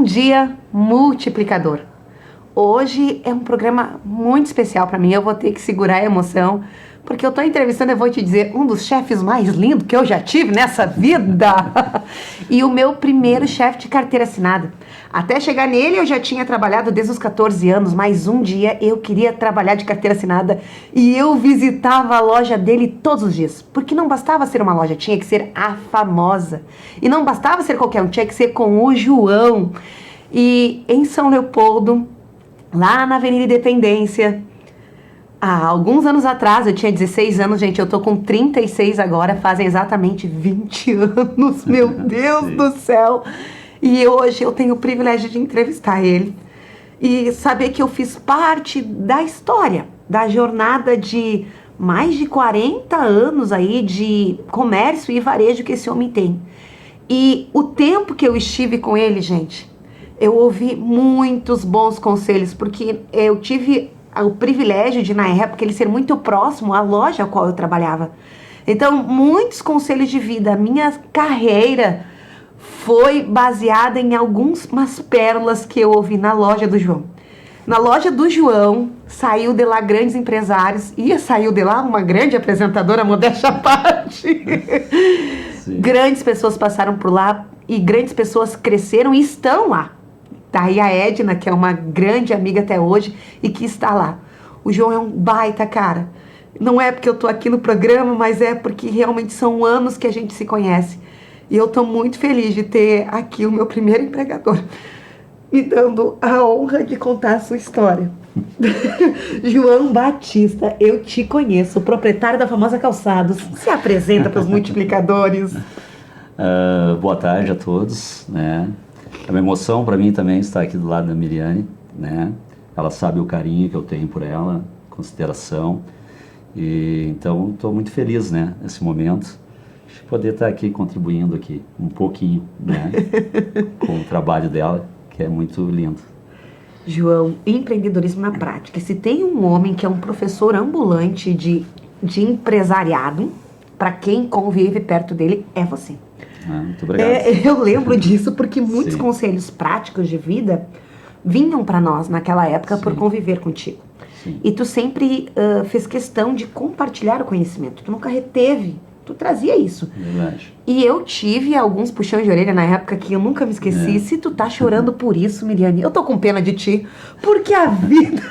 Bom dia, multiplicador. Hoje é um programa muito especial para mim. Eu vou ter que segurar a emoção, porque eu tô entrevistando, eu vou te dizer, um dos chefes mais lindos que eu já tive nessa vida. E o meu primeiro chefe de carteira assinada. Até chegar nele eu já tinha trabalhado desde os 14 anos, mas um dia eu queria trabalhar de carteira assinada e eu visitava a loja dele todos os dias. Porque não bastava ser uma loja, tinha que ser a famosa. E não bastava ser qualquer um, tinha que ser com o João. E em São Leopoldo, lá na Avenida Independência, há alguns anos atrás, eu tinha 16 anos, gente, eu tô com 36 agora, fazem exatamente 20 anos, meu Deus do céu. E hoje eu tenho o privilégio de entrevistar ele e saber que eu fiz parte da história, da jornada de mais de 40 anos aí de comércio e varejo que esse homem tem. E o tempo que eu estive com ele, gente, eu ouvi muitos bons conselhos, porque eu tive o privilégio de, na época, ele ser muito próximo à loja a qual eu trabalhava. Então, muitos conselhos de vida. A minha carreira foi baseada em algumas pérolas que eu ouvi na loja do João. Na loja do João, saiu de lá grandes empresários, saiu de lá uma grande apresentadora, modéstia à parte. Grandes pessoas passaram por lá e grandes pessoas cresceram e estão lá. Daí a Edna, que é uma grande amiga até hoje e que está lá. O João é um baita cara. Não é porque eu tô aqui no programa, mas é porque realmente são anos que a gente se conhece. E eu tô muito feliz de ter aqui o meu primeiro empregador, me dando a honra de contar a sua história. João Batista, eu te conheço, proprietário da famosa Calçados. Se apresenta para os multiplicadores. Boa tarde a todos, né? É uma emoção para mim também estar aqui do lado da Miriane, né? Ela sabe o carinho que eu tenho por ela, consideração. E então estou muito feliz, né, nesse momento, de poder estar aqui contribuindo aqui um pouquinho, né, com o trabalho dela, que é muito lindo. João, empreendedorismo na prática. Se tem um homem que é um professor ambulante de empresariado, para quem convive perto dele, é você. Muito obrigado. Eu lembro disso porque muitos Sim. conselhos práticos de vida vinham para nós naquela época. Sim. Por conviver contigo. Sim. E tu sempre fez questão de compartilhar o conhecimento. Tu nunca reteve. Tu trazia isso. Verdade. E eu tive alguns puxões de orelha na época que eu nunca me esqueci. Se tu tá chorando por isso, Miriane, eu tô com pena de ti. Porque a vida...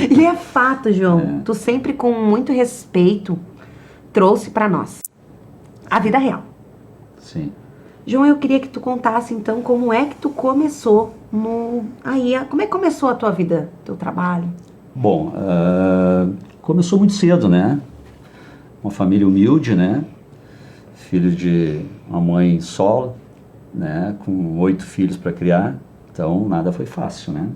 E é fato, João. Tu sempre com muito respeito trouxe para nós a vida real. Sim. João, eu queria que tu contasse, então, como é que tu começou como é que começou a tua vida, teu trabalho? Bom, começou muito cedo, né? Uma família humilde, né? Filho de uma mãe solo, né? Com 8 filhos para criar, então nada foi fácil, né?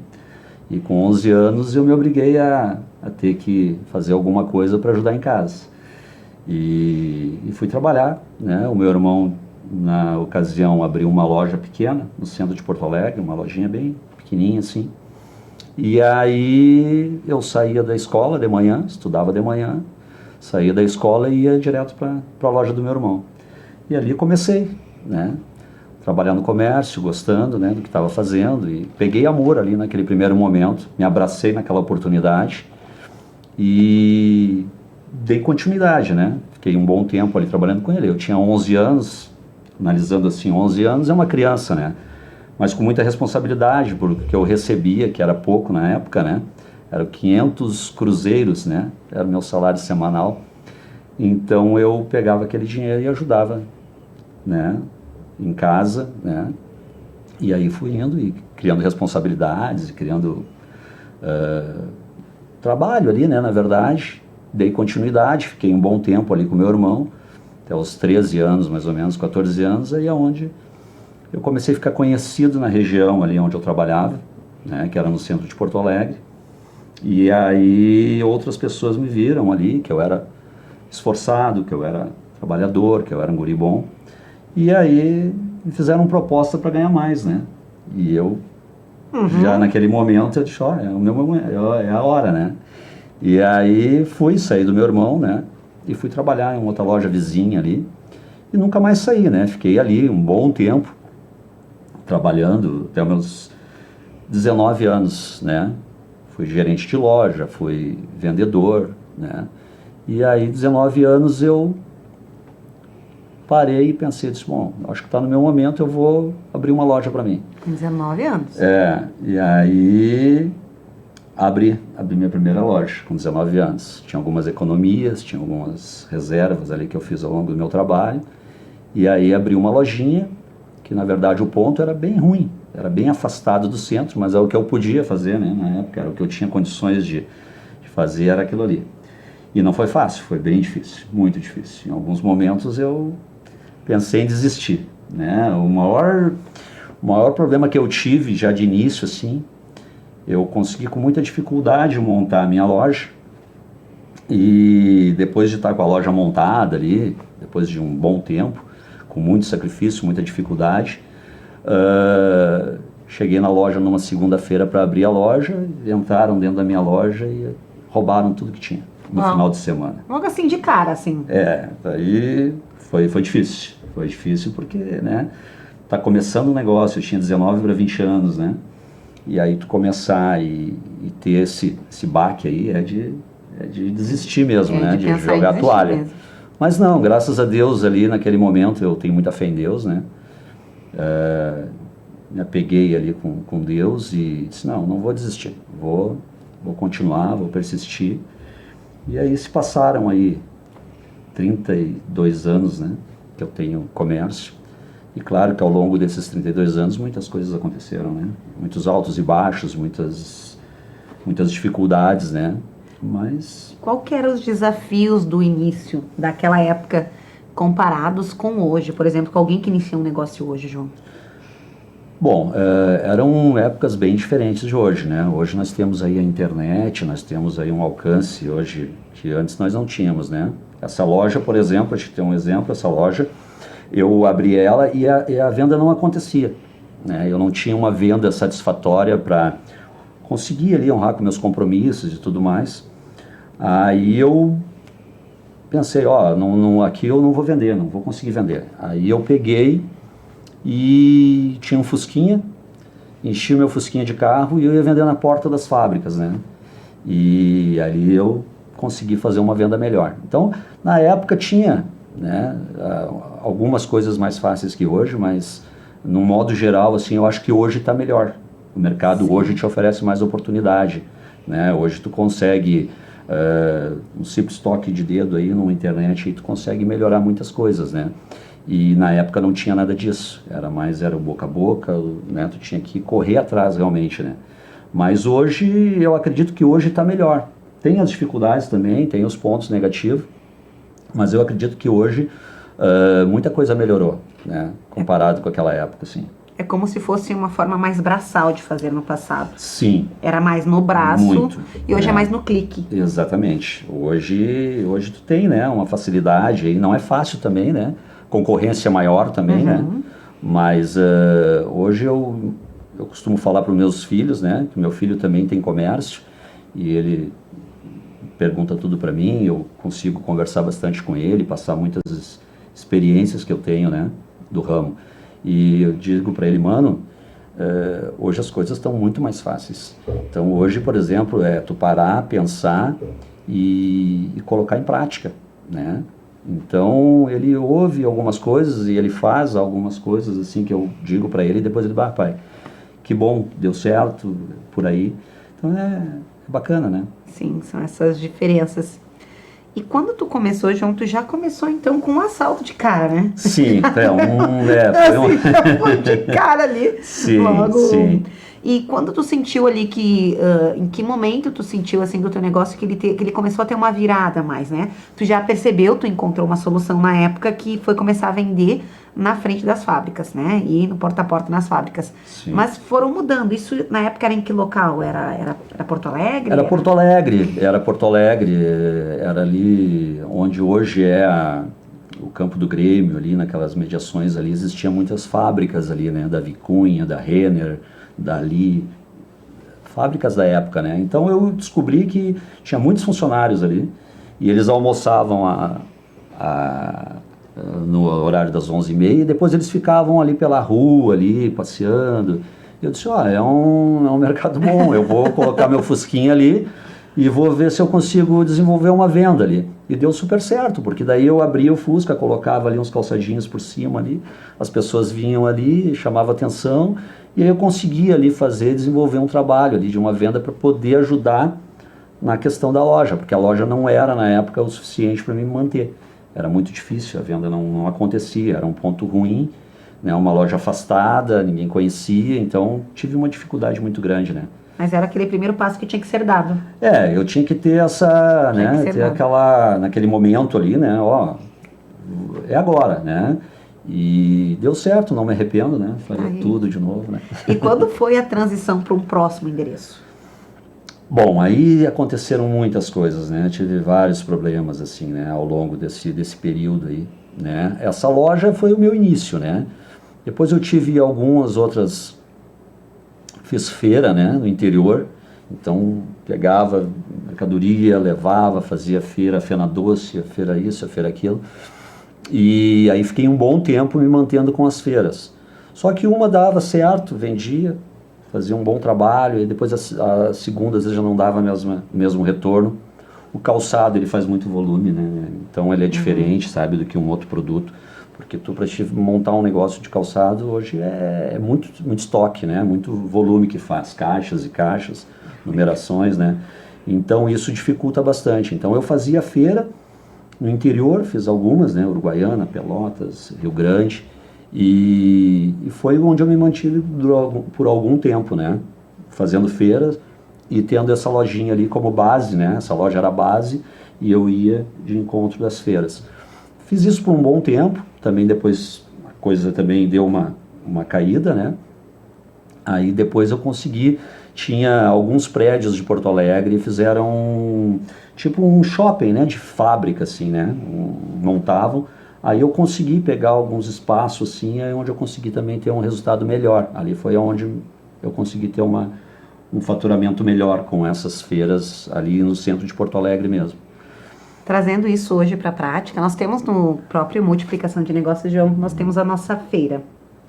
E com 11 anos eu me obriguei a ter que fazer alguma coisa para ajudar em casa. E fui trabalhar, né? O meu irmão, na ocasião, abriu uma loja pequena no centro de Porto Alegre, uma lojinha bem pequenininha assim. E aí eu saía da escola de manhã, estudava de manhã, saía da escola e ia direto para a loja do meu irmão. E ali comecei, né? Trabalhando no comércio, gostando, né, do que estava fazendo, e peguei amor ali naquele primeiro momento, me abracei naquela oportunidade e dei continuidade, né? Fiquei um bom tempo ali trabalhando com ele. Eu tinha 11 anos, analisando assim, 11 anos é uma criança, né? Mas com muita responsabilidade, porque eu recebia, que era pouco na época, né? Eram 500 cruzeiros, né? Era o meu salário semanal. Então eu pegava aquele dinheiro e ajudava, né? Em casa, né? E aí fui indo e criando responsabilidades, criando trabalho ali, né? Na verdade, dei continuidade, fiquei um bom tempo ali com meu irmão, até os 13 anos, mais ou menos, 14 anos, aí é onde eu comecei a ficar conhecido na região ali onde eu trabalhava, né, que era no centro de Porto Alegre, e aí outras pessoas me viram ali, que eu era esforçado, que eu era trabalhador, que eu era um guri bom, e aí me fizeram uma proposta para ganhar mais, né, e eu, já naquele momento, eu disse, ó, é o meu momento, é a hora, né, e aí saí do meu irmão, né, e fui trabalhar em uma outra loja vizinha ali, e nunca mais saí, né, fiquei ali um bom tempo, trabalhando até meus 19 anos, né? Fui gerente de loja, fui vendedor, né? E aí, 19 anos, eu parei e pensei, disse, bom, acho que está no meu momento, eu vou abrir uma loja para mim. Com 19 anos. E aí abri minha primeira loja com 19 anos. Tinha algumas economias, tinha algumas reservas ali que eu fiz ao longo do meu trabalho. E aí abri uma lojinha, que na verdade o ponto era bem ruim, era bem afastado do centro, mas é o que eu podia fazer, né? Na época era o que eu tinha condições de fazer, era aquilo ali. E não foi fácil, foi bem difícil, muito difícil. Em alguns momentos eu pensei em desistir, né? O maior problema que eu tive já de início, assim, eu consegui com muita dificuldade montar a minha loja. E depois de estar com a loja montada ali, depois de um bom tempo, com muito sacrifício, muita dificuldade, cheguei na loja numa segunda-feira para abrir a loja, entraram dentro da minha loja e roubaram tudo que tinha no final de semana. Logo assim, de cara, assim. Daí foi difícil. Foi difícil porque, né, tá começando um negócio, eu tinha 19 para 20 anos, né? E aí tu começar e ter esse baque aí é de desistir mesmo, né? De jogar a toalha. Mesmo. Mas não, graças a Deus ali naquele momento eu tenho muita fé em Deus, né? Me apeguei ali com Deus e disse, não vou desistir, vou continuar, vou persistir. E aí se passaram aí 32 anos, né? Que eu tenho comércio. E claro que ao longo desses 32 anos muitas coisas aconteceram, né? Muitos altos e baixos, muitas dificuldades, né? Mas... Qual que eram os desafios do início daquela época comparados com hoje? Por exemplo, com alguém que inicia um negócio hoje, João? Bom, eram épocas bem diferentes de hoje, né? Hoje nós temos aí a internet, nós temos aí um alcance hoje que antes nós não tínhamos, né? Essa loja, por exemplo, a gente tem um exemplo, essa loja, eu abri ela e a venda não acontecia, né? Eu não tinha uma venda satisfatória para conseguir ali honrar com meus compromissos e tudo mais. Aí eu pensei, aqui eu não vou vender, não vou conseguir vender. Aí eu peguei e tinha um Fusquinha, enchi o meu Fusquinha de carro e eu ia vender na porta das fábricas, né? E ali eu consegui fazer uma venda melhor. Então, na época tinha, né, algumas coisas mais fáceis que hoje, mas no modo geral, assim, eu acho que hoje está melhor. O mercado Sim. hoje te oferece mais oportunidade, né? Hoje tu consegue um simples toque de dedo aí numa internet e tu consegue melhorar muitas coisas, né? E na época não tinha nada disso, era o boca a boca, né? Tu tinha que correr atrás realmente, né? Mas hoje, eu acredito que hoje está melhor. Tem as dificuldades também, tem os pontos negativos, mas eu acredito que hoje muita coisa melhorou, né? Comparado com aquela época, assim. É como se fosse uma forma mais braçal de fazer no passado. Sim. Era mais no braço muito, e hoje é mais no clique. Exatamente. Hoje tu tem, né, uma facilidade, e não é fácil também, né? Concorrência maior também, né? Mas hoje eu costumo falar para os meus filhos, né? Que meu filho também tem comércio e ele pergunta tudo para mim, eu consigo conversar bastante com ele, passar muitas experiências que eu tenho, né? Do ramo. E eu digo para ele, mano, hoje as coisas estão muito mais fáceis. Então hoje, por exemplo, tu parar, pensar e colocar em prática, né? Então ele ouve algumas coisas e ele faz algumas coisas assim que eu digo para ele e depois ele vai, pai, que bom, deu certo, por aí. Então é bacana, né? Sim, são essas diferenças. E quando tu começou, João, tu já começou então com um assalto de cara, né? Sim, foi de cara ali. Sim, logo. Sim. E quando tu sentiu ali que, em que momento tu sentiu assim do teu negócio que ele começou a ter uma virada mais, né? Tu já percebeu, tu encontrou uma solução na época que foi começar a vender na frente das fábricas, né? E no porta a porta nas fábricas. Sim. Mas foram mudando. Isso na época era em que local? Era Porto Alegre? Era Porto Alegre, era ali onde hoje é o campo do Grêmio, ali naquelas mediações ali, existiam muitas fábricas ali, né? Da Vicunha, da Renner, dali, fábricas da época, né? Então eu descobri que tinha muitos funcionários ali e eles almoçavam no horário das 11h30, e depois eles ficavam ali pela rua, ali, passeando. Eu disse, é um mercado bom, eu vou colocar meu fusquinha ali e vou ver se eu consigo desenvolver uma venda ali. E deu super certo, porque daí eu abria o Fusca, colocava ali uns calçadinhos por cima ali, as pessoas vinham ali, chamava atenção, e aí eu conseguia ali desenvolver um trabalho ali de uma venda para poder ajudar na questão da loja, porque a loja não era na época o suficiente para me manter. Era muito difícil, a venda não acontecia, era um ponto ruim, né, uma loja afastada, ninguém conhecia, então tive uma dificuldade muito grande, né. Mas era aquele primeiro passo que tinha que ser dado. Eu tinha que ter essa, né, ter aquela, naquele momento ali, né, é agora, né, e deu certo, não me arrependo, né, faria tudo de novo, né. E quando foi a transição para um próximo endereço? Bom, aí aconteceram muitas coisas, né, tive vários problemas, assim, né, ao longo desse período aí, né, essa loja foi o meu início, né, depois eu tive algumas outras. Fiz feira, né, no interior, então pegava mercadoria, levava, fazia feira, feira doce, feira isso, feira aquilo, e aí fiquei um bom tempo me mantendo com as feiras. Só que uma dava certo, vendia, fazia um bom trabalho, e depois a segunda às vezes já não dava mesmo retorno. O calçado, ele faz muito volume, né, então ele é diferente, sabe, do que um outro produto. Porque para montar um negócio de calçado hoje é muito estoque, né? Muito volume que faz, caixas e caixas, numerações, né? Então isso dificulta bastante. Então eu fazia feira no interior, fiz algumas, né? Uruguaiana, Pelotas, Rio Grande, e foi onde eu me mantive por algum tempo, né? Fazendo feiras e tendo essa lojinha ali como base, né? Essa loja era a base e eu ia de encontro das feiras. Fiz isso por um bom tempo, também depois a coisa também deu uma caída, né? Aí depois eu consegui, tinha alguns prédios de Porto Alegre e fizeram tipo um shopping, né? De fábrica, assim, né? Montavam. Aí eu consegui pegar alguns espaços, assim, aí onde eu consegui também ter um resultado melhor. Ali foi onde eu consegui ter um faturamento melhor com essas feiras ali no centro de Porto Alegre mesmo. Trazendo isso hoje para a prática, nós temos no próprio Multiplicação de Negócios, João, nós temos a nossa feira.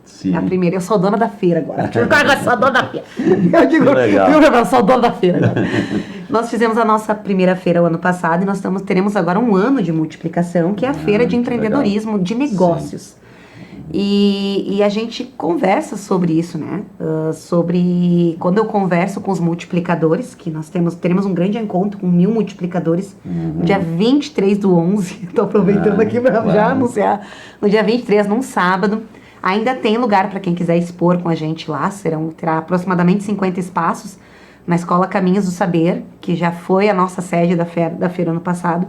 Sim. A primeira, eu sou dona da feira agora. Eu sou dona da feira. Eu digo, eu sou dona da feira agora. Nós fizemos a nossa primeira feira o ano passado e nós teremos agora um ano de multiplicação, que é a feira de empreendedorismo, de negócios. Sim. E a gente conversa sobre isso, né? Quando eu converso com os multiplicadores, que nós teremos um grande encontro com 1000 multiplicadores, no dia 23/11, estou aproveitando aqui para já anunciar, no dia 23, num sábado. Ainda tem lugar para quem quiser expor com a gente lá, terá aproximadamente 50 espaços na Escola Caminhos do Saber, que já foi a nossa sede da feira ano passado,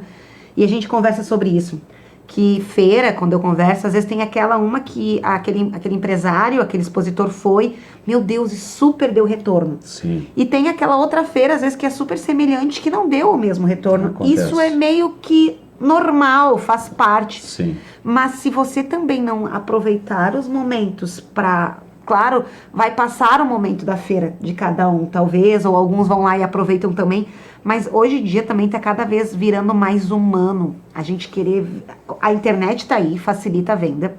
e a gente conversa sobre isso. Que feira, quando eu converso, às vezes tem que aquele empresário, aquele expositor foi, meu Deus, e super deu retorno. Sim. E tem aquela outra feira, às vezes, que é super semelhante, que não deu o mesmo retorno. Acontece. Isso é meio que normal, faz parte. Sim. Mas se você também não aproveitar os momentos para... Claro, vai passar o momento da feira de cada um, talvez, ou alguns vão lá e aproveitam também, mas hoje em dia também está cada vez virando mais humano. A gente querer... A internet está aí, facilita a venda.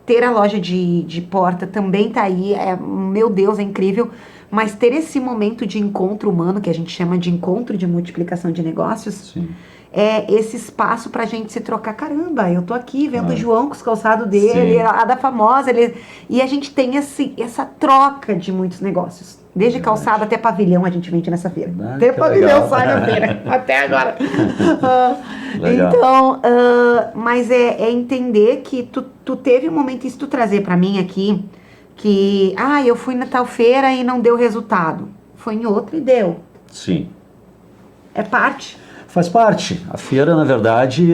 Ter a loja de porta também está aí, meu Deus, é incrível. Mas ter esse momento de encontro humano, que a gente chama de encontro de multiplicação de negócios... Sim. É esse espaço pra gente se trocar. Caramba, eu tô aqui vendo o João com os calçados dele, a da famosa, e a gente tem essa troca de muitos negócios. Desde calçado até pavilhão a gente vende nessa feira. Até pavilhão sai na feira, até agora. Então, mas é entender que tu teve um momento, isso tu trazer pra mim aqui, que, eu fui na tal feira e não deu resultado. Foi em outra e deu. Sim. É parte. Faz parte. A feira, na verdade,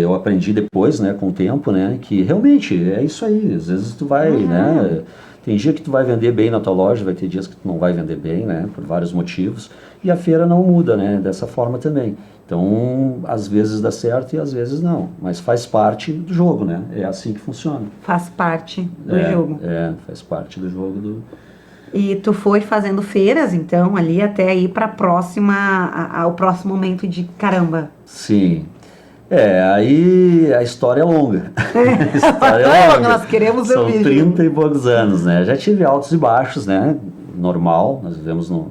eu aprendi depois, né, com o tempo, né, que realmente é isso aí. Às vezes tu vai, né, tem dia que tu vai vender bem na tua loja, vai ter dias que tu não vai vender bem, né, por vários motivos. E a feira não muda, né, dessa forma também. Então, às vezes dá certo e às vezes não. Mas faz parte do jogo, né, é assim que funciona. Faz parte do jogo. Faz parte do jogo do... E tu foi fazendo feiras, então, ali até ir para o próximo momento de caramba. Sim. Aí a história é longa. A história é longa. Nós queremos São ouvir. 30 e poucos anos, né? Já tive altos e baixos, né? Normal, nós vivemos num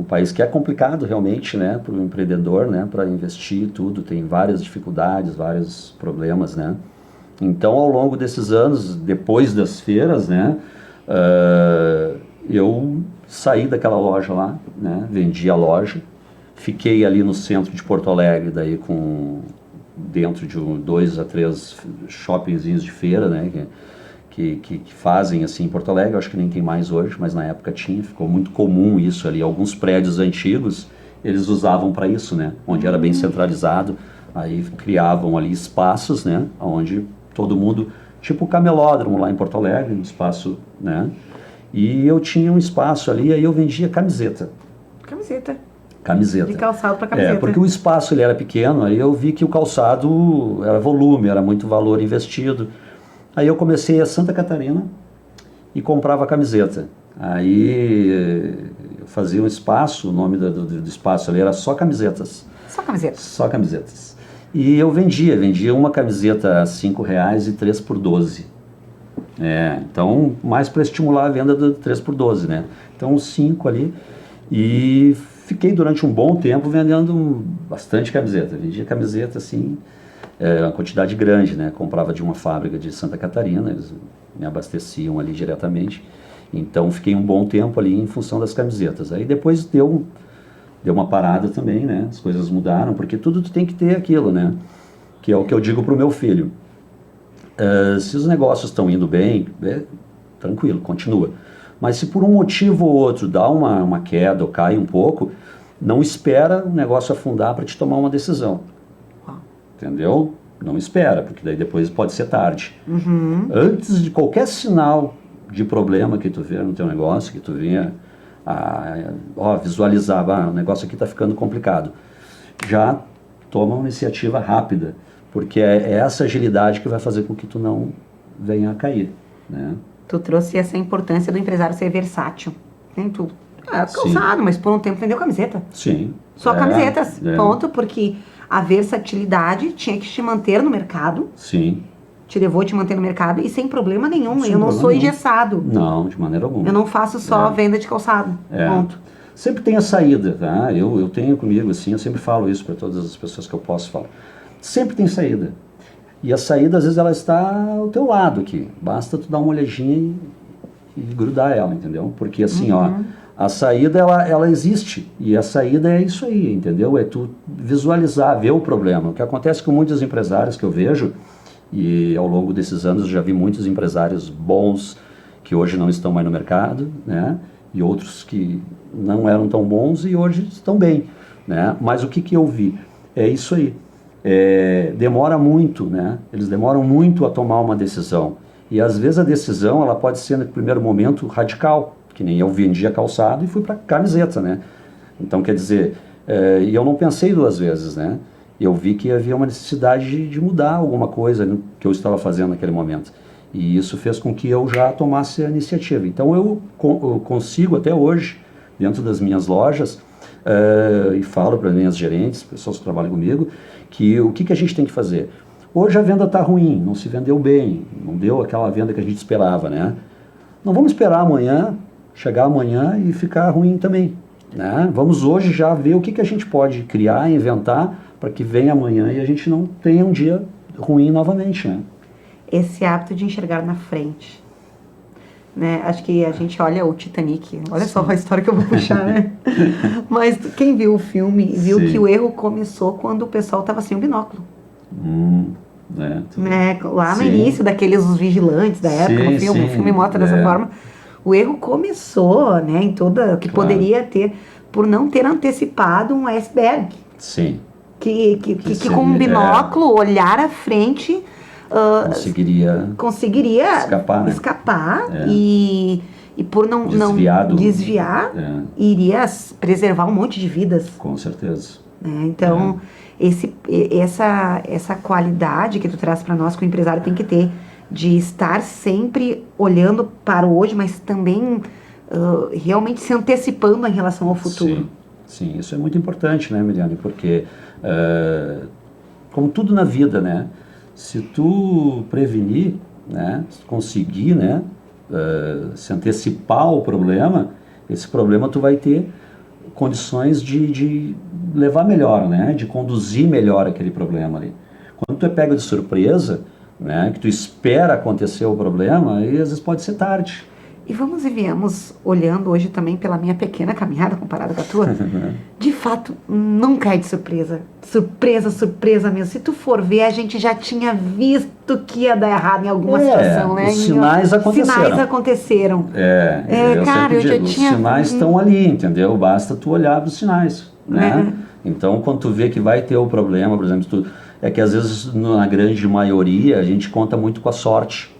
país que é complicado realmente, né? Para o empreendedor, né? Para investir tudo, tem várias dificuldades, vários problemas, né? Então, ao longo desses anos, depois das feiras, né? Eu saí daquela loja lá, né? Vendi a loja. Fiquei ali no centro de Porto Alegre, daí dentro de 2 a 3 shoppingzinhos de feira, né, que fazem assim em Porto Alegre. Eu acho que nem tem mais hoje, mas na época tinha, ficou muito comum isso ali. Alguns prédios antigos, eles usavam para isso, né, onde era bem centralizado, aí criavam ali espaços, né, onde todo mundo, tipo o Camelódromo lá em Porto Alegre, um espaço, né, e eu tinha um espaço ali, aí eu vendia camiseta. De calçado para camiseta. Porque o espaço ele era pequeno, aí eu vi que o calçado era volume, era muito valor investido. Aí eu comecei a Santa Catarina e comprava camiseta. Aí eu fazia um espaço, o nome do espaço ali era só camisetas. Só camisetas. E eu vendia uma camiseta a R$5 e 3 por 12. Então, mais para estimular a venda do 3 por 12, né? Então, 5 ali. E fiquei durante um bom tempo vendendo bastante camiseta. Vendia camiseta, assim, uma quantidade grande, né? Comprava de uma fábrica de Santa Catarina, eles me abasteciam ali diretamente. Então, fiquei um bom tempo ali em função das camisetas. Aí depois deu uma parada também, né? As coisas mudaram, porque tudo tu tem que ter aquilo, né? Que é o que eu digo pro meu filho. Se os negócios estão indo bem, tranquilo, continua. Mas se por um motivo ou outro dá uma queda ou cai um pouco, não espera o negócio afundar para te tomar uma decisão. Entendeu? Não espera, porque daí depois pode ser tarde. Antes de qualquer sinal de problema que tu vê no teu negócio, que tu venha visualizar, o negócio aqui está ficando complicado, já toma uma iniciativa rápida, porque é essa agilidade que vai fazer com que tu não venha a cair, né? Tu trouxe essa importância do empresário ser versátil. Nem tu. Calçado, mas por um tempo vendeu camiseta. Sim. Só camisetas. Ponto, porque a versatilidade tinha que te manter no mercado. Sim. Te levou a te manter no mercado e sem problema nenhum. Sem eu não problema sou nenhum. engessado. Não, de maneira alguma. Eu não faço só venda de calçado. Ponto. Sempre tem a saída, tá? Eu tenho comigo, assim, eu sempre falo isso para todas as pessoas que eu posso falar. Sempre tem saída. E a saída, às vezes, ela está ao teu lado aqui. Basta tu dar uma olhadinha e grudar ela, entendeu? Porque, assim, a saída, ela existe. E a saída é isso aí, entendeu? É tu visualizar, ver o problema. O que acontece com muitos empresários que eu vejo, e ao longo desses anos eu já vi muitos empresários bons que hoje não estão mais no mercado, né? E outros que não eram tão bons e hoje estão bem, né? Mas o que eu vi? É isso aí. Demora muito, né? Eles demoram muito a tomar uma decisão. E às vezes a decisão ela pode ser no primeiro momento radical, que nem eu vendia calçado e fui para camiseta, né? Então quer dizer, e eu não pensei 2 vezes, né? Eu vi que havia uma necessidade de mudar alguma coisa no que eu estava fazendo naquele momento. E isso fez com que eu já tomasse a iniciativa. Então eu consigo até hoje, dentro das minhas lojas, e falo para minhas gerentes, pessoas que trabalham comigo, que o que a gente tem que fazer? Hoje a venda está ruim, não se vendeu bem, não deu aquela venda que a gente esperava, né? Não vamos esperar amanhã, chegar amanhã e ficar ruim também, né? Vamos hoje já ver o que a gente pode criar, inventar, para que venha amanhã e a gente não tenha um dia ruim novamente, né? Esse hábito de enxergar na frente. Né? Acho que a gente olha o Titanic, olha só a história que eu vou puxar, né? Mas quem viu o filme viu que o erro começou quando o pessoal estava sem o binóculo. Lá no início daqueles os vigilantes da época, o filme mostra dessa forma. O erro começou, né, em toda que poderia ter por não ter antecipado um iceberg. Sim. Que com um binóculo olhar à frente conseguiria escapar e por não desviar iria preservar um monte de vidas. Com certeza. Então, essa qualidade que tu traz para nós, que o empresário tem que ter, de estar sempre olhando para o hoje, mas também realmente se antecipando em relação ao futuro. Sim, isso é muito importante, né, Miriane? Porque como tudo na vida, né? Se tu prevenir, né? Se tu conseguir, né? Se antecipar ao problema, esse problema tu vai ter condições de levar melhor, né? De conduzir melhor aquele problema ali. Quando tu é pego de surpresa, né? Que tu espera acontecer o problema, aí às vezes pode ser tarde. E vamos e viemos olhando hoje também pela minha pequena caminhada comparada com a tua. De fato, não cai de surpresa. Surpresa, surpresa mesmo. Se tu for ver, a gente já tinha visto que ia dar errado em alguma situação, né? Os sinais aconteceram. Sinais aconteceram. Cara, eu já tinha... Os sinais estão ali, entendeu? Basta tu olhar para os sinais, né? Então, quando tu vê que vai ter o problema, por exemplo, é que às vezes, na grande maioria, a gente conta muito com a sorte.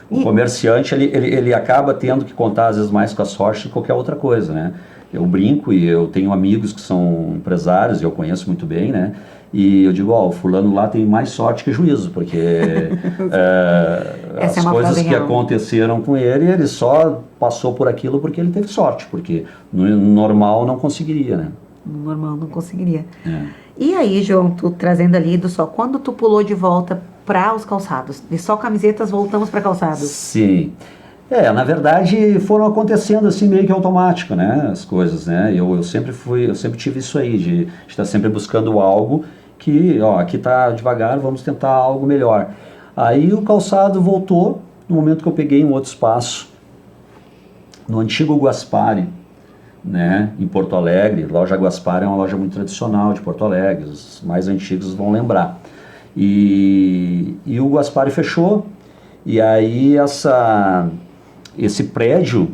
O comerciante, ele acaba tendo que contar, às vezes, mais com a sorte do que qualquer outra coisa, né? Eu brinco e eu tenho amigos que são empresários, e eu conheço muito bem, né? E eu digo, o fulano lá tem mais sorte que juízo, porque as coisas que aconteceram com ele só passou por aquilo porque ele teve sorte, porque no normal não conseguiria, né? No normal não conseguiria. E aí, João, tu trazendo ali do só, quando tu pulou de volta para os calçados, de só camisetas voltamos para calçados? Sim. Na verdade foram acontecendo assim meio que automático, né, as coisas, né, eu sempre tive isso aí, de estar sempre buscando algo que, aqui tá devagar, vamos tentar algo melhor. Aí o calçado voltou no momento que eu peguei um outro espaço, no antigo Guaspari, né, em Porto Alegre. Loja Guaspari é uma loja muito tradicional de Porto Alegre, os mais antigos vão lembrar. E o Guaspari fechou, e aí esse prédio,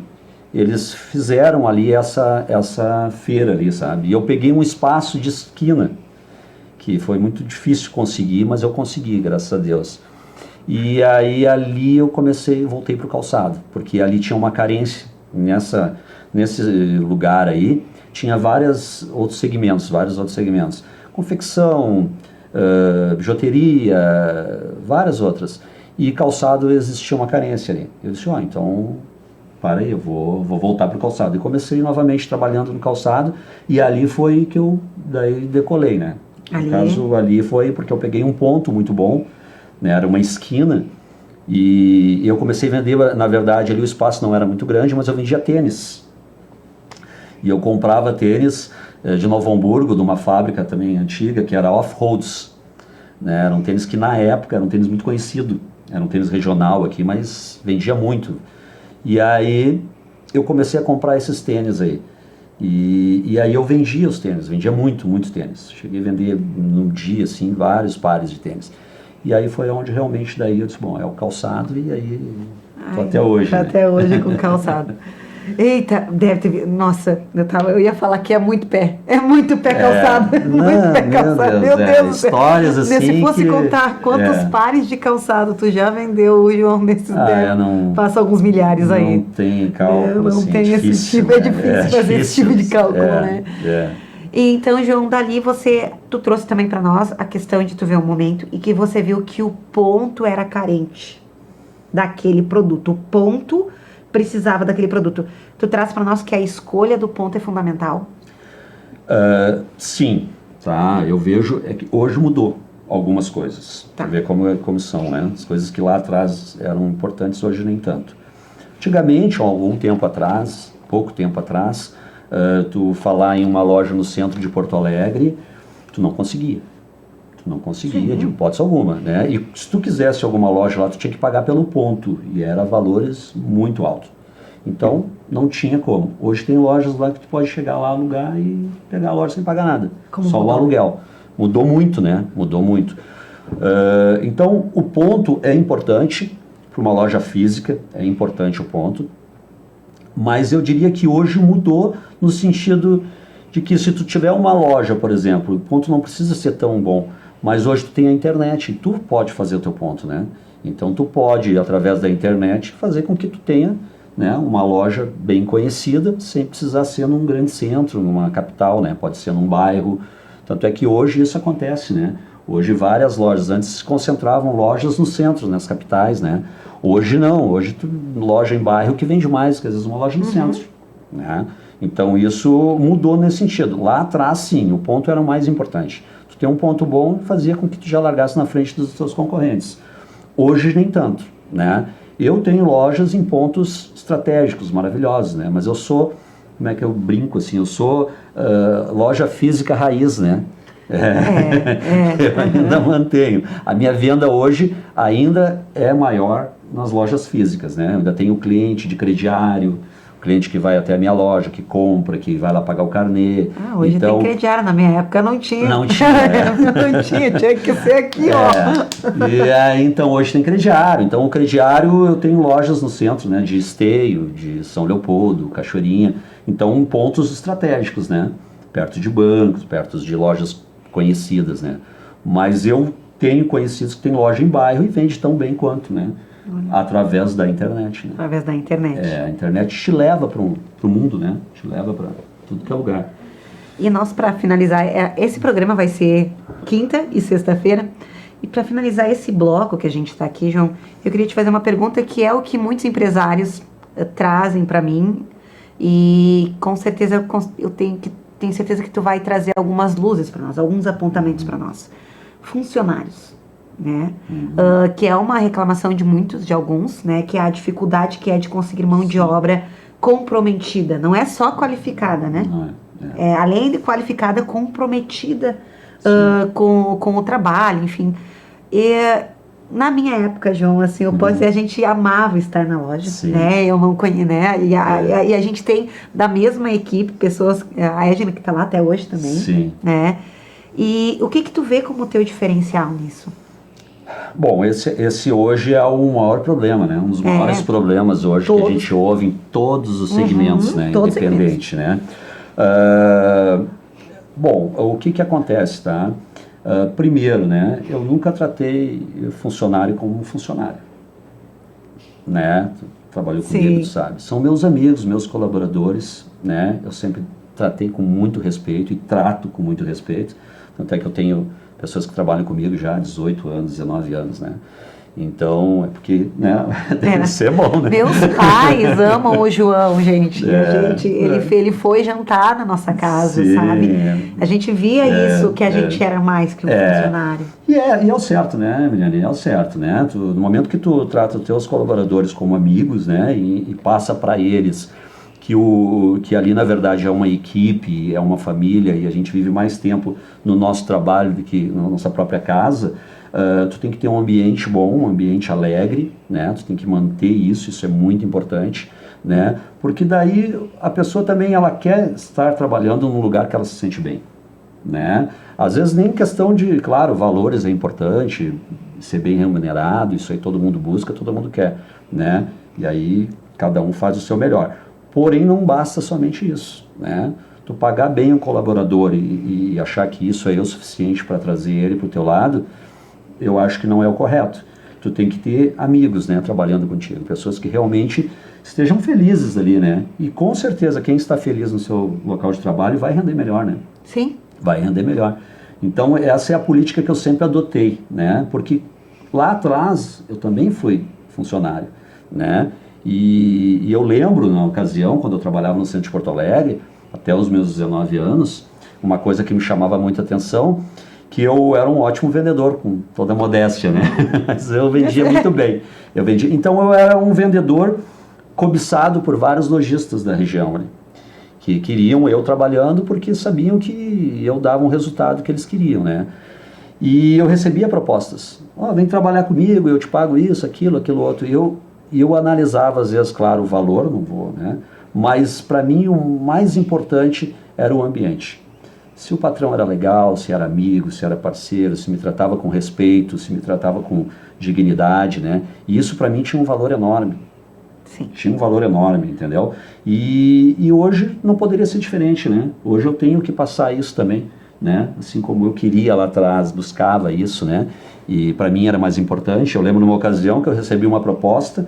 eles fizeram ali essa feira ali, sabe? E eu peguei um espaço de esquina, que foi muito difícil conseguir, mas eu consegui, graças a Deus. E aí ali eu voltei para o calçado, porque ali tinha uma carência, nesse lugar aí, tinha vários outros segmentos, confecção, bijuteria, várias outras. E calçado existia uma carência ali. Eu disse, então, para aí, eu vou voltar para o calçado. E comecei novamente trabalhando no calçado, e ali foi que eu daí decolei, né? No caso, ali foi porque eu peguei um ponto muito bom, né? Era uma esquina, e eu comecei a vender, na verdade, ali o espaço não era muito grande, mas eu vendia tênis. E eu comprava tênis de Novo Hamburgo, de uma fábrica também antiga, que era Off-Roads, né? Era um tênis que na época era um tênis muito conhecido, era um tênis regional aqui, mas vendia muito. E aí eu comecei a comprar esses tênis aí. E aí eu vendia os tênis, vendia muito tênis. Cheguei a vender num dia, assim, vários pares de tênis. E aí foi onde realmente daí eu disse, é o calçado, e aí tô até hoje. Tá, né? Até hoje com calçado. Eita, deve ter... Nossa, eu ia falar que é muito pé calçado. Muito pé calçado. Meu Deus do céu. Histórias assim. Se fosse contar quantos pares de calçado tu já vendeu, João, nesses passa alguns milhares aí. Não tem cálculo. Não assim, tem esse tipo, é difícil fazer esse tipo de cálculo, né? E então, João, dali tu trouxe também para nós a questão de tu ver um momento e que você viu que o ponto era carente daquele produto. O ponto precisava daquele produto. Tu traz para nós que a escolha do ponto é fundamental? Sim, tá. Eu vejo que hoje mudou algumas coisas. Tá. Pra ver como são, né? As coisas que lá atrás eram importantes, hoje nem tanto. Antigamente, algum tempo atrás, pouco tempo atrás, tu falar em uma loja no centro de Porto Alegre, tu não conseguia. De hipótese alguma, né? E se tu quisesse alguma loja lá, tu tinha que pagar pelo ponto, e era valores muito altos. Então, não tinha como. Hoje tem lojas lá que tu pode chegar lá, alugar e pegar a loja sem pagar nada. Só o aluguel. Mudou muito, né? Mudou muito. Então, o ponto é importante para uma loja física, é importante o ponto, mas eu diria que hoje mudou no sentido de que se tu tiver uma loja, por exemplo, o ponto não precisa ser tão bom, mas hoje tu tem a internet e tu pode fazer o teu ponto, né? Então tu pode, através da internet, fazer com que tu tenha, né, uma loja bem conhecida, sem precisar ser num grande centro, numa capital, né? Pode ser num bairro. Tanto é que hoje isso acontece, né? Hoje várias lojas, antes se concentravam lojas no centro, nas capitais, né? Hoje não, hoje loja em bairro que vende mais, que às vezes uma loja no centro, né? Então isso mudou nesse sentido. Lá atrás sim, o ponto era o mais importante. Tu ter um ponto bom fazia com que tu já largasse na frente dos teus concorrentes. Hoje nem tanto, né? Eu tenho lojas em pontos estratégicos maravilhosos, né? Mas eu sou, como é que eu brinco assim, eu sou loja física raiz, né? Eu ainda mantenho. A minha venda hoje ainda é maior nas lojas físicas, né? Eu ainda tenho cliente de crediário, cliente que vai até a minha loja, que compra, que vai lá pagar o carnê. Hoje então, tem crediário, na minha época não tinha. Não tinha. Não tinha que ser aqui, ó. E aí, então hoje tem crediário. Então o crediário eu tenho lojas no centro, né? De Esteio, de São Leopoldo, Cachoeirinha. Então pontos estratégicos, né? Perto de bancos, perto de lojas conhecidas, né? Mas eu tenho conhecidos que tem loja em bairro e vende tão bem quanto, né? Através da internet, né? Através da internet. A internet te leva para o mundo, né? Te leva para tudo que é lugar. E nós, para finalizar, esse programa vai ser quinta e sexta-feira. E para finalizar esse bloco que a gente está aqui, João, eu queria te fazer uma pergunta que é o que muitos empresários trazem para mim. E com certeza eu tenho certeza que tu vai trazer algumas luzes para nós, alguns apontamentos para nós. Funcionários. Né? Que é uma reclamação de muitos, de alguns, né? Que é a dificuldade que é de conseguir mão de obra comprometida, não é só qualificada, né? Além de qualificada, comprometida com o trabalho, enfim. E na minha época, João, assim, eu posso dizer, a gente amava estar na loja, né? Eu não conheço, né? E a gente tem da mesma equipe pessoas, a Edna que está lá até hoje também, né? E o que tu vê como teu diferencial nisso? Bom, esse hoje é o maior problema, né? Um dos maiores problemas hoje que a gente ouve em todos os segmentos, né? Independente, né? Bom, o que acontece, tá? Primeiro, né? Eu nunca tratei funcionário como um funcionário, né? Tu trabalhou comigo, tu sabe. São meus amigos, meus colaboradores, né? Eu sempre tratei com muito respeito e trato com muito respeito. Tanto é que eu tenho pessoas que trabalham comigo já há 18 anos, 19 anos, né? Então, é porque, né, tem que ser bom, né? Meus pais amam o João, gente. Ele foi jantar na nossa casa, sabe? A gente via isso, que a gente era mais que um funcionário. E é o certo, né, Miriane? É o certo, né? No momento que tu trata os teus colaboradores como amigos, né, e passa para eles que ali na verdade é uma equipe, é uma família e a gente vive mais tempo no nosso trabalho do que na nossa própria casa, tu tem que ter um ambiente bom, um ambiente alegre, né? Tu tem que manter isso é muito importante, né? Porque daí a pessoa também ela quer estar trabalhando num lugar que ela se sente bem, né? Às vezes nem questão de, claro, valores é importante, ser bem remunerado, isso aí todo mundo busca, todo mundo quer, né? E aí cada um faz o seu melhor. Porém, não basta somente isso, né? Tu pagar bem um colaborador e achar que isso aí é o suficiente para trazer ele para o teu lado, eu acho que não é o correto. Tu tem que ter amigos, né, trabalhando contigo, pessoas que realmente estejam felizes ali, né? E com certeza quem está feliz no seu local de trabalho vai render melhor, né? Sim. Vai render melhor. Então, essa é a política que eu sempre adotei, né? Porque lá atrás eu também fui funcionário, né? E eu lembro, na ocasião, quando eu trabalhava no centro de Porto Alegre, até os meus 19 anos, uma coisa que me chamava muita atenção, que eu era um ótimo vendedor, com toda a modéstia, né? Mas eu vendia muito bem. Então eu era um vendedor cobiçado por vários lojistas da região, né? Que queriam eu trabalhando porque sabiam que eu dava um resultado que eles queriam, né? E eu recebia propostas. Vem trabalhar comigo, eu te pago isso, aquilo outro. E eu analisava, às vezes, claro, o valor, não vou, né? Mas, para mim, o mais importante era o ambiente. Se o patrão era legal, se era amigo, se era parceiro, se me tratava com respeito, se me tratava com dignidade, né? E isso, para mim, tinha um valor enorme. Sim. Tinha um valor enorme, entendeu? E hoje não poderia ser diferente, né? Hoje eu tenho que passar isso também, né? Assim como eu queria lá atrás, buscava isso, né? E para mim era mais importante. Eu lembro numa ocasião que eu recebi uma proposta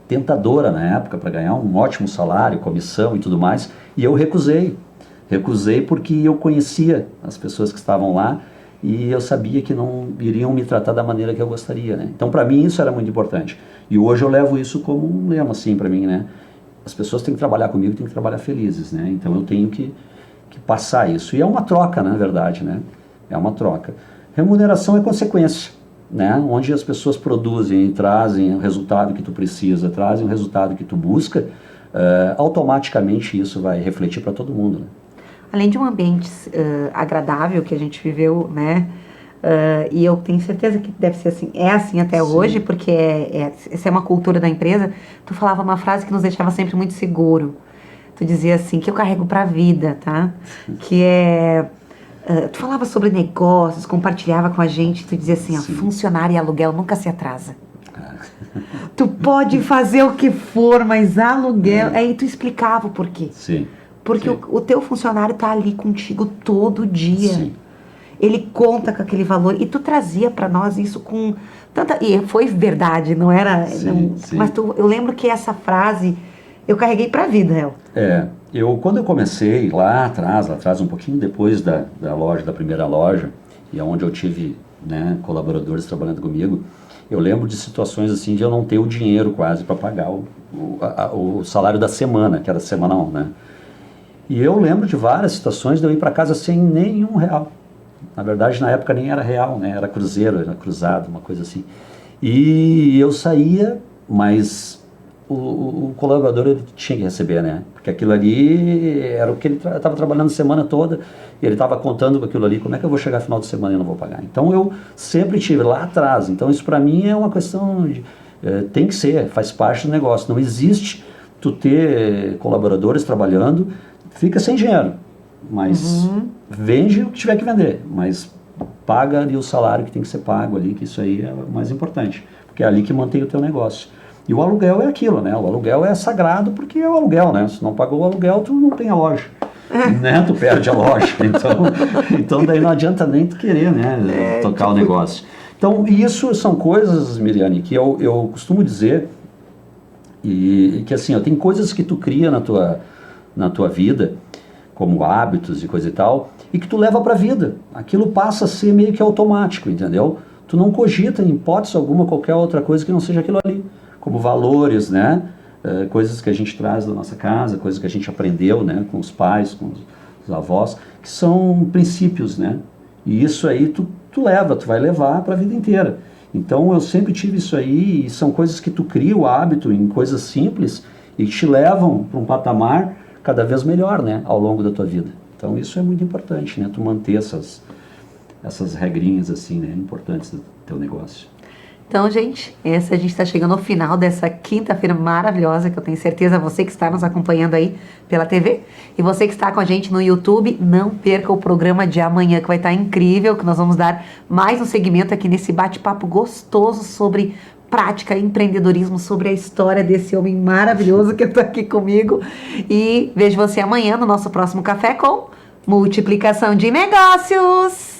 tentadora na época para ganhar um ótimo salário, comissão e tudo mais, e eu recusei. Recusei porque eu conhecia as pessoas que estavam lá e eu sabia que não iriam me tratar da maneira que eu gostaria, né? Então, para mim, isso era muito importante. E hoje eu levo isso como um lema, assim, para mim, né? As pessoas têm que trabalhar comigo, têm que trabalhar felizes, né? Então, eu tenho que passar isso. E é uma troca, na verdade, né? É uma troca. Remuneração é consequência, né? Onde as pessoas produzem e trazem o resultado que tu precisa, trazem o resultado que tu busca, automaticamente isso vai refletir para todo mundo, né? Além de um ambiente agradável que a gente viveu, né? E eu tenho certeza que deve ser assim, é assim até hoje, porque essa é uma cultura da empresa. Tu falava uma frase que nos deixava sempre muito seguro. Tu dizia assim, que eu carrego pra vida, tá? Que tu falava sobre negócios, compartilhava com a gente, tu dizia assim, funcionário e aluguel nunca se atrasa. Tu pode fazer o que for, mas aluguel... Aí tu explicava o porquê. Porque o teu funcionário tá ali contigo todo dia. Ele conta com aquele valor. E tu trazia para nós isso com tanta... E foi verdade, não era... Mas eu lembro que essa frase eu carreguei para a vida, El. Quando eu comecei lá atrás, um pouquinho depois da loja, da primeira loja, e onde eu tive, né, colaboradores trabalhando comigo, eu lembro de situações assim de eu não ter o dinheiro quase para pagar o salário da semana, que era semanal, né? E eu lembro de várias situações de eu ir para casa sem nenhum real. Na verdade, na época nem era real, né? Era cruzeiro, era cruzado, uma coisa assim. E eu saía, mas o colaborador ele tinha que receber, né? Porque aquilo ali era o que ele estava trabalhando a semana toda, e ele estava contando com aquilo ali, como é que eu vou chegar no final de semana e não vou pagar? Então eu sempre tive lá atrás. Então isso para mim é uma questão de... tem que ser, faz parte do negócio. Não existe tu ter colaboradores trabalhando, fica sem dinheiro, mas vende o que tiver que vender, mas paga ali o salário que tem que ser pago ali, que isso aí é o mais importante, porque é ali que mantém o teu negócio. E o aluguel é aquilo, né? O aluguel é sagrado porque é o aluguel, né? Se não pagou o aluguel, tu não tem a loja, né? Tu perde a loja, então daí não adianta nem tu querer, né? Tocar o negócio. Então, isso são coisas, Miriane, que eu costumo dizer, e que assim, tem coisas que tu cria na tua vida, como hábitos e coisa e tal, e que tu leva para a vida. Aquilo passa a ser meio que automático, entendeu? Tu não cogita em hipótese alguma qualquer outra coisa que não seja aquilo ali. Como valores, né? Coisas que a gente traz da nossa casa, coisas que a gente aprendeu, né? Com os pais, com os avós, que são princípios, né? E isso aí tu vai levar para a vida inteira. Então eu sempre tive isso aí, e são coisas que tu cria o hábito em coisas simples e que te levam para um patamar cada vez melhor, né, ao longo da tua vida. Então isso é muito importante, né, tu manter essas regrinhas assim, né, importantes do teu negócio. Então, gente, a gente está chegando ao final dessa quinta-feira maravilhosa, que eu tenho certeza você que está nos acompanhando aí pela TV e você que está com a gente no YouTube, não perca o programa de amanhã, que vai estar incrível, que nós vamos dar mais um segmento aqui nesse bate-papo gostoso sobre prática, empreendedorismo, sobre a história desse homem maravilhoso que está aqui comigo. E vejo você amanhã no nosso próximo Café com Multiplicação de Negócios.